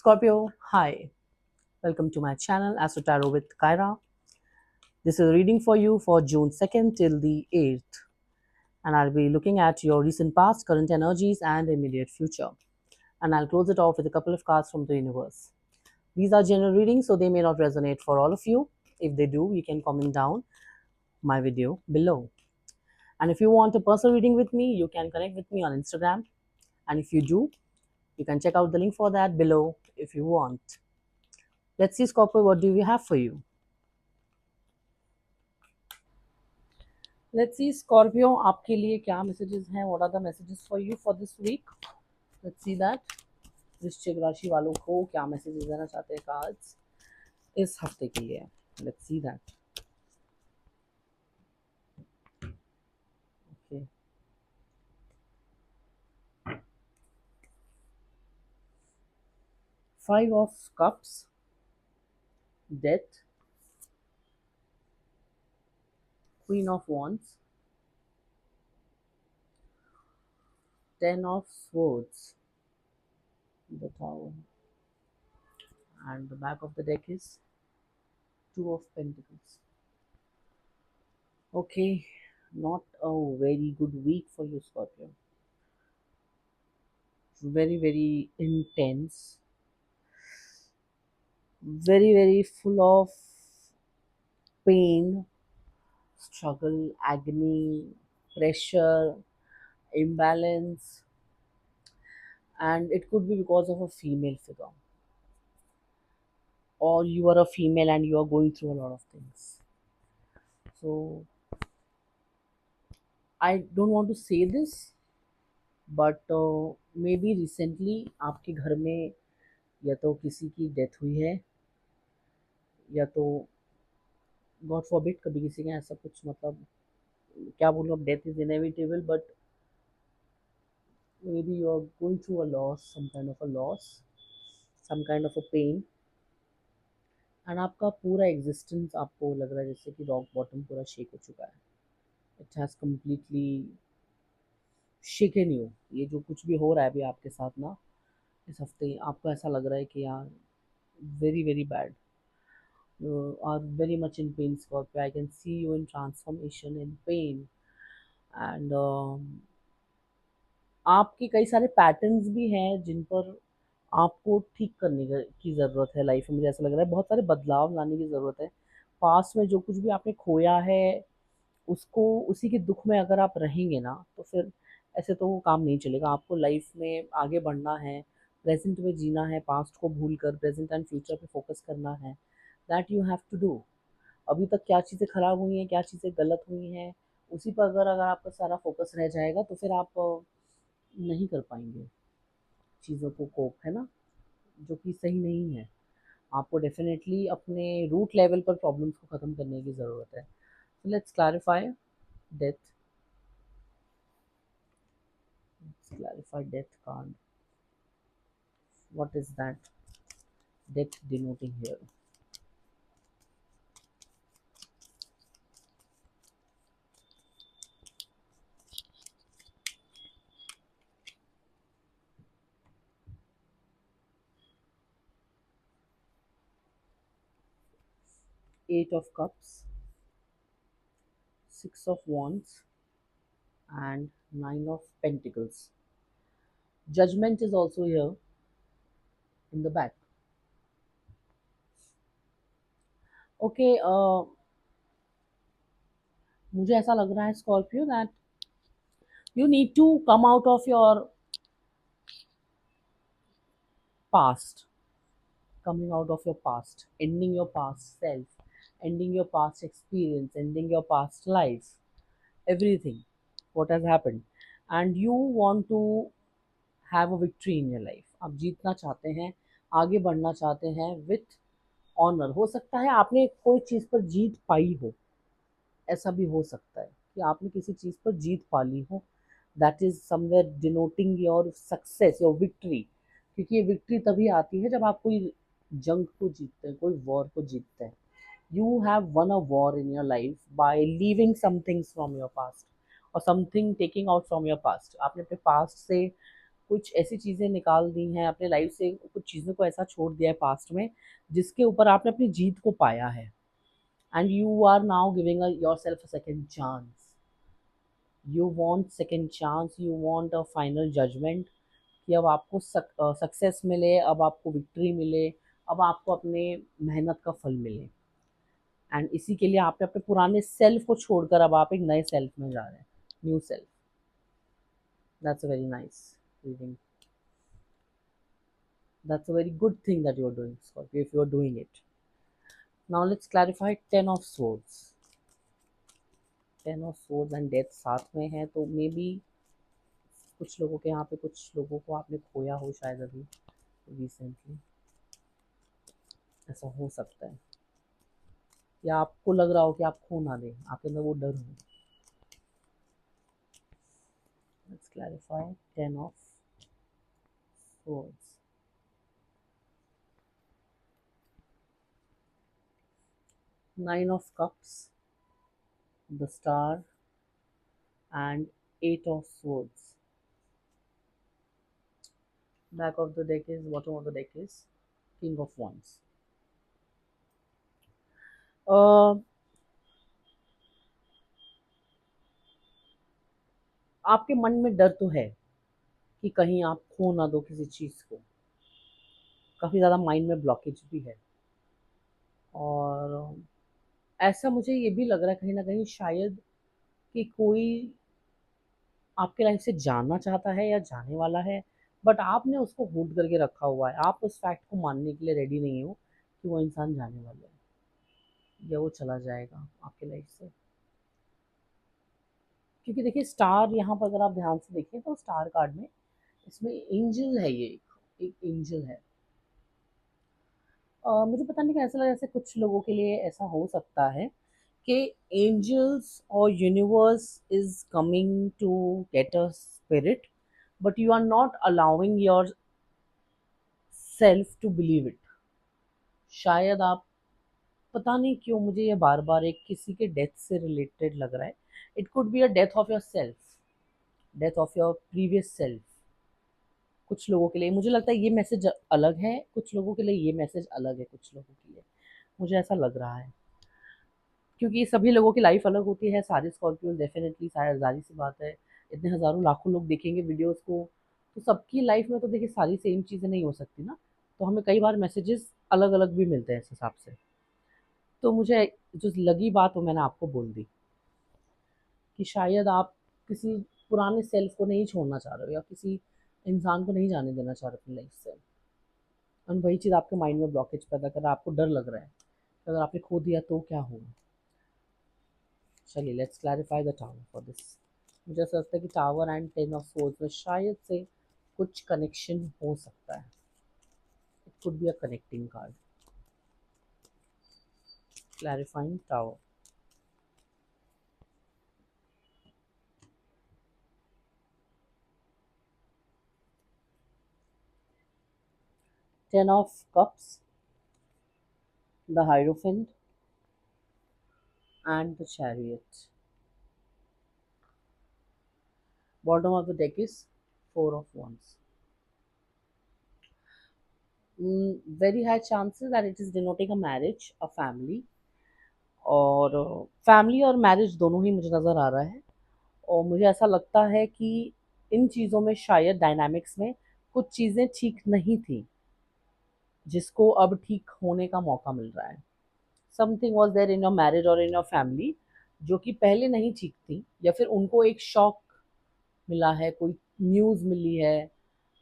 Scorpio, hi. Welcome to my channel Astro Tarot with Kyra. This is a reading for you for June 2nd till the 8th. And I'll be looking at your recent past, current energies, and immediate future. And I'll close it off with a couple of cards from the universe. These are general readings, so they may not resonate for all of you. If they do, you can comment down my video below. And if you want a personal reading with me, you can connect with me on Instagram. And if you do, you can check out the link for that below if you want. Let's see, Scorpio, what do we have for you? Let's see, Scorpio, आपके लिए क्या messages हैं? What are the messages for you for this week? Let's see that. वृश्चिक राशि वालों को क्या messages देना चाहते हैं cards इस हफ्ते के लिए? Let's see that. Okay. Five of Cups, Death, Queen of Wands, Ten of Swords, the Tower, and the back of the deck is Two of Pentacles. Okay, not a very good week for you, Scorpio. Very, very intense, very full of pain, struggle, agony, pressure, imbalance, and it could be because of a female figure, or you are a female and you are going through a lot of things. So I don't want to say this, but maybe recently आपके घर में या तो किसी की death हुई है, या तो गॉड फॉरबिड कभी किसी का ऐसा कुछ, मतलब क्या बोलूँ, अब death is inevitable, but maybe you are going through a loss, some kind of a loss, some kind of a pain, and आपका पूरा एग्जिस्टेंस आपको लग रहा है जैसे कि रॉक बॉटम पूरा शेक हो चुका है. It has completely shaken you. ये जो कुछ भी हो रहा है अभी आपके साथ ना इस हफ्ते, आपको ऐसा लग रहा है कि यार very bad, you are very much in pain, Scorpio. I can see you in transformation, in pain, and आपके कई सारे पैटर्न्स भी हैं जिन पर आपको ठीक करने की ज़रूरत है लाइफ में. मुझे ऐसा लग रहा है बहुत सारे बदलाव लाने की ज़रूरत है. पास्ट में जो कुछ भी आपने खोया है उसको, उसी के दुख में अगर आप रहेंगे ना तो फिर ऐसे तो वो काम नहीं चलेगा. आपको लाइफ में आगे बढ़ना है, प्रेजेंट में जीना है, पास्ट को भूल कर प्रेजेंट एंड फ्यूचर पे फोकस करना है. That you have to do. अभी तक क्या चीज़ें खराब हुई हैं, क्या चीज़ें गलत हुई हैं, उसी पर अगर अगर आपका सारा फोकस रह जाएगा तो फिर आप नहीं कर पाएंगे चीज़ों को कोप, है ना, जो कि सही नहीं है. आपको डेफिनेटली अपने रूट लेवल पर प्रॉब्लम्स को ख़त्म करने की ज़रूरत है. So let's clarify death. Let's clarify death card. What is that death denoting here? Eight of Cups, Six of Wands, and Nine of Pentacles. Judgment is also here in the back. Okay, मुझे ऐसा लग रहा है Scorpio that you need to come out of your past, coming out of your past, ending your past self, ending your past experience, ending your past life, everything what has happened, and you want to have a victory in your life. आप जीतना चाहते हैं, आगे बढ़ना चाहते हैं with honour. हो सकता है आपने कोई चीज़ पर जीत पाई हो, ऐसा भी हो सकता है कि आपने किसी चीज़ पर जीत पा ली हो. That is somewhere denoting your success, your victory. क्योंकि ये विक्ट्री तभी आती है जब आप कोई जंग को जीतते हैं, कोई वॉर को जीतते हैं. You have won a war in your life by leaving some things from your past, और something taking out from your past. आपने अपने पास्ट से कुछ ऐसी चीज़ें निकाल दी हैं अपने लाइफ से, कुछ चीज़ों को ऐसा छोड़ दिया है पास्ट में जिसके ऊपर आपने अपनी जीत को पाया है, and you are now giving yourself a second chance. You want second chance, you want a final judgement कि अब आपको सक्सेस मिले, अब आपको विक्ट्री मिले, अब आपको अपने मेहनत का फल मिले। एंड इसी के लिए आपने अपने पुराने सेल्फ को छोड़कर अब आप एक नए सेल्फ में जा रहे हैं, new self. That's a very nice reading. That's a very good thing that you're doing, Scorpio, if you're doing it. Now let's clarify Ten of Swords. Ten of Swords and Death साथ में है, तो may be कुछ लोगों के यहाँ पे कुछ लोगों को आपने खोया हो शायद अभी रिसेंटली, ऐसा हो सकता है। या आपको लग रहा हो कि आप खो ना दें, आपके अंदर वो डर हो। Let's clarify Ten of Swords. Nine of Cups, the Star, and Eight of Swords. Back of the deck is, bottom of the deck is King of Wands. आपके मन में डर तो है कि कहीं आप खो ना दो किसी चीज़ को, काफ़ी ज़्यादा माइंड में ब्लॉकेज भी है, और ऐसा मुझे ये भी लग रहा है कहीं ना कहीं शायद कि कोई आपके लाइफ से जानना चाहता है या जाने वाला है, बट आपने उसको होल्ड करके रखा हुआ है। आप उस फैक्ट को मानने के लिए रेडी नहीं हो कि वो इंसान जाने वाला है या वो चला जाएगा आपके लाइफ से। क्योंकि देखिए स्टार यहाँ पर अगर आप ध्यान से देखें तो स्टार कार्ड में इसमें एंजल है, ये एक एंजल है। मुझे पता नहीं कैसा लगा, जैसे कुछ लोगों के लिए ऐसा हो सकता है कि एंजल्स और universe is coming to get a spirit, but you are not allowing yourself to believe it. शायद आप, पता नहीं क्यों मुझे ये बार बार एक किसी के डेथ से रिलेटेड लग रहा है। It could be a death of your self, death of your previous self. कुछ लोगों के लिए मुझे लगता है ये मैसेज अलग है, कुछ लोगों के लिए ये मैसेज अलग है, कुछ लोगों के लिए मुझे ऐसा लग रहा है। क्योंकि सभी लोगों की लाइफ अलग होती है, सारे स्कॉर्पियो डेफिनेटली, शायद जारी सी बात है, इतने हज़ारों लाखों लोग देखेंगे वीडियोस को, तो सबकी लाइफ में तो देखिए सारी सेम चीज़ें नहीं हो सकती ना, तो हमें कई बार मैसेजेस अलग अलग भी मिलते हैं इस हिसाब से। तो मुझे जो लगी बात वो मैंने आपको बोल दी कि शायद आप किसी पुराने सेल्फ को नहीं छोड़ना चाह रहे हो या किसी इंसान को नहीं जाने देना चाह रहे अपनी लाइफ से, और वही चीज़ आपके माइंड में ब्लॉकेज पैदा कर रहा है, आपको डर लग रहा है कि अगर आपने खो दिया तो क्या होगा। चलिए let's clarify the tower for this. मुझे ऐसा लगता है कि tower and ten of swords में शायद से कुछ कनेक्शन हो सकता है। It could be a connecting card. Clarifying tower. Ten of cups, the hierophant and the chariot. Bottom of the deck is Four of Wands. Very high chances that it is denoting a marriage, a family, और family और marriage दोनों ही मुझे नज़र आ रहा है। और मुझे ऐसा लगता है कि इन चीज़ों में शायद डायनामिक्स में कुछ चीज़ें ठीक नहीं थी जिसको अब ठीक होने का मौका मिल रहा है। Something was there in your marriage और इन योर फैमिली जो कि पहले नहीं ठीक थी, या फिर उनको एक शॉक मिला है, कोई न्यूज़ मिली है,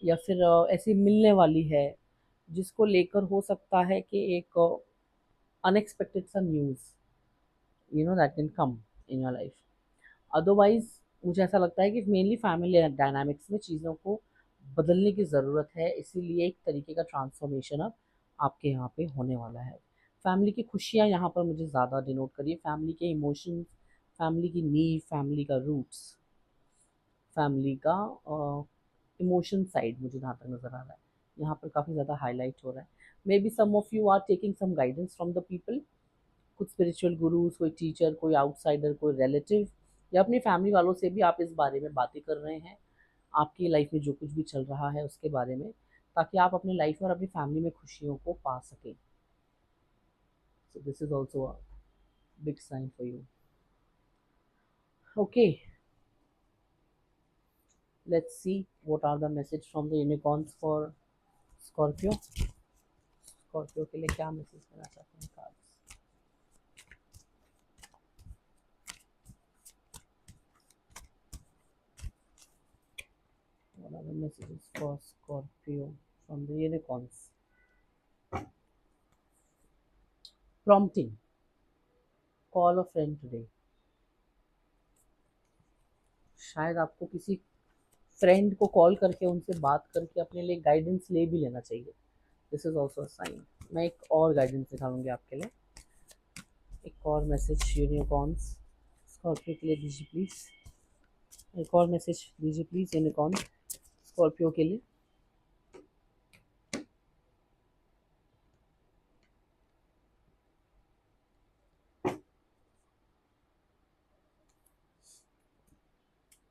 या फिर ऐसी मिलने वाली है जिसको लेकर हो सकता है कि एक अनएक्सपेक्टेड सा news that can come in your life. Otherwise मुझे ऐसा लगता है कि मेनली फैमिली डायनामिक्स में चीज़ों को बदलने की ज़रूरत है, इसीलिए एक तरीके का ट्रांसफॉर्मेशन अब आपके यहाँ पे होने वाला है। फैमिली की खुशियाँ यहाँ पर मुझे ज़्यादा डिनोट करिए, फैमिली के इमोशंस, फैमिली की नींव, फैमिली का रूट्स, फैमिली का इमोशन साइड मुझे जहाँ तक नज़र आ रहा है यहाँ पर काफ़ी ज़्यादा हाईलाइट हो रहा है। Maybe some of you are taking some guidance from the people, कुछ स्पिरिचुअल गुरुज, कोई टीचर, कोई आउटसाइडर, कोई रिलेटिव, या अपनी फैमिली वालों से भी आप इस बारे में बातें कर रहे हैं। आपकी लाइफ में जो कुछ भी चल रहा है उसके बारे में, ताकि आप अपने लाइफ में और अपनी फैमिली में खुशियों को पा सकें। So this is also a big sign for you. Okay, let's see what are the message from the unicorns for Scorpio. Scorpio के लिए क्या मैसेज देना चाहते हैं cards? What are the messages for Scorpio from the unicorns? Prompting. Call a friend today. शायद आपको किसी friend को कॉल करके उनसे बात करके अपने लिए गाइडेंस ले भी लेना चाहिए। This is also a sign. मैं एक और गाइडेंस दिखाऊंगी आपके लिए। एक और मैसेज यूनिकॉर्न्स स्कॉर्पियो के लिए दीजिए प्लीज़। एक और मैसेज दीजिए प्लीज़ यूनिकॉर्न स्कॉर्पियो के लिए।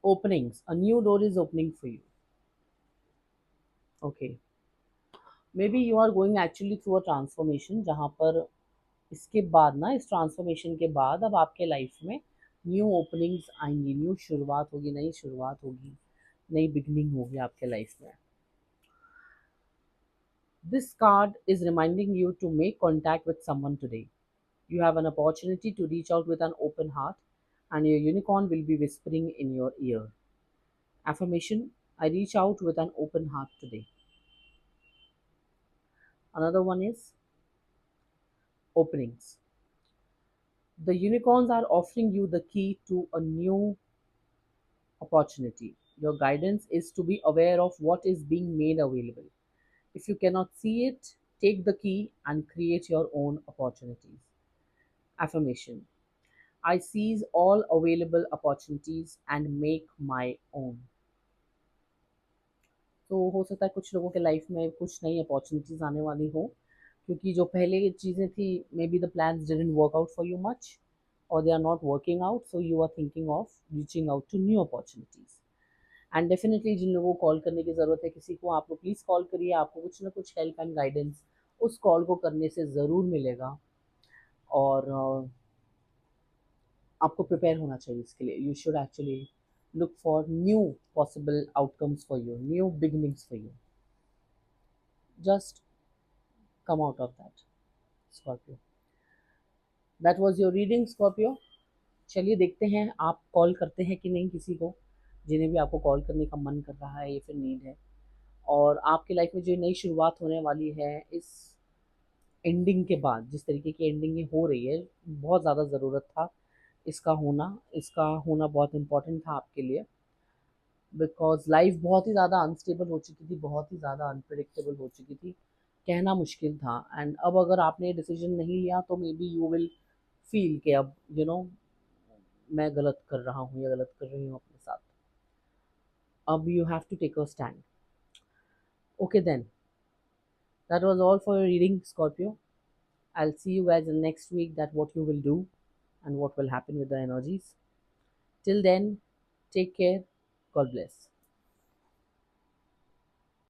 Openings. A new door is opening for you. Okay. Maybe you are going actually through a transformation जहाँ पर इसके बाद ना, इस ट्रांसफॉर्मेशन के बाद अब आपके लाइफ में न्यू ओपनिंग्स आएंगी, न्यू शुरुआत होगी, नई शुरुआत होगी, नई बिगनिंग होगी आपके लाइफ में। This card is reminding you to make contact with someone today. You have an opportunity to reach out with an open heart, and your unicorn will be whispering in your ear. Affirmation: I reach out with an open heart today. Another one is openings. The unicorns are offering you the key to a new opportunity. Your guidance is to be aware of what is being made available. If you cannot see it, take the key and create your own opportunities. Affirmation: I seize all available opportunities and make my own. तो हो सकता है कुछ लोगों के life में कुछ नई अपॉर्चुनिटीज़ आने वाली हो, क्योंकि जो पहले चीज़ें थी, maybe the plans didn't work out for you much, और they are not working out, so you are thinking of reaching out to new opportunities. And definitely जिन लोगों को कॉल करने की ज़रूरत है किसी को, आपको प्लीज़ कॉल करिए, आपको कुछ ना कुछ हेल्प एंड गाइडेंस उस कॉल को करने से ज़रूर मिलेगा। और आपको प्रिपेयर होना चाहिए इसके लिए। You should actually look for new possible outcomes for you, new beginnings for you. Just come out of that, Scorpio. That was your reading, Scorpio. चलिए देखते हैं आप कॉल करते हैं कि नहीं किसी को, जिन्हें भी आपको कॉल करने का मन कर रहा है या फिर नीड है। और आपकी लाइफ में जो नई शुरुआत होने वाली है इस एंडिंग के बाद, जिस तरीके की एंडिंग ये हो रही है, बहुत ज़्यादा ज़रूरत था इसका होना बहुत इम्पोर्टेंट था आपके लिए। बिकॉज लाइफ बहुत ही ज़्यादा अनस्टेबल हो चुकी थी, बहुत ही ज़्यादा अनप्रिडिक्टेबल हो चुकी थी, कहना मुश्किल था। एंड अब अगर आपने डिसीजन नहीं लिया तो may be you will feel कि अब मैं गलत कर रहा हूँ या गलत कर रही हूँ अपने साथ। अब you have to take a stand. Okay then, that was all for your reading, Scorpio. I'll see you guys in next week, that what you will do and what will happen with the energies. Till then, take care. God bless.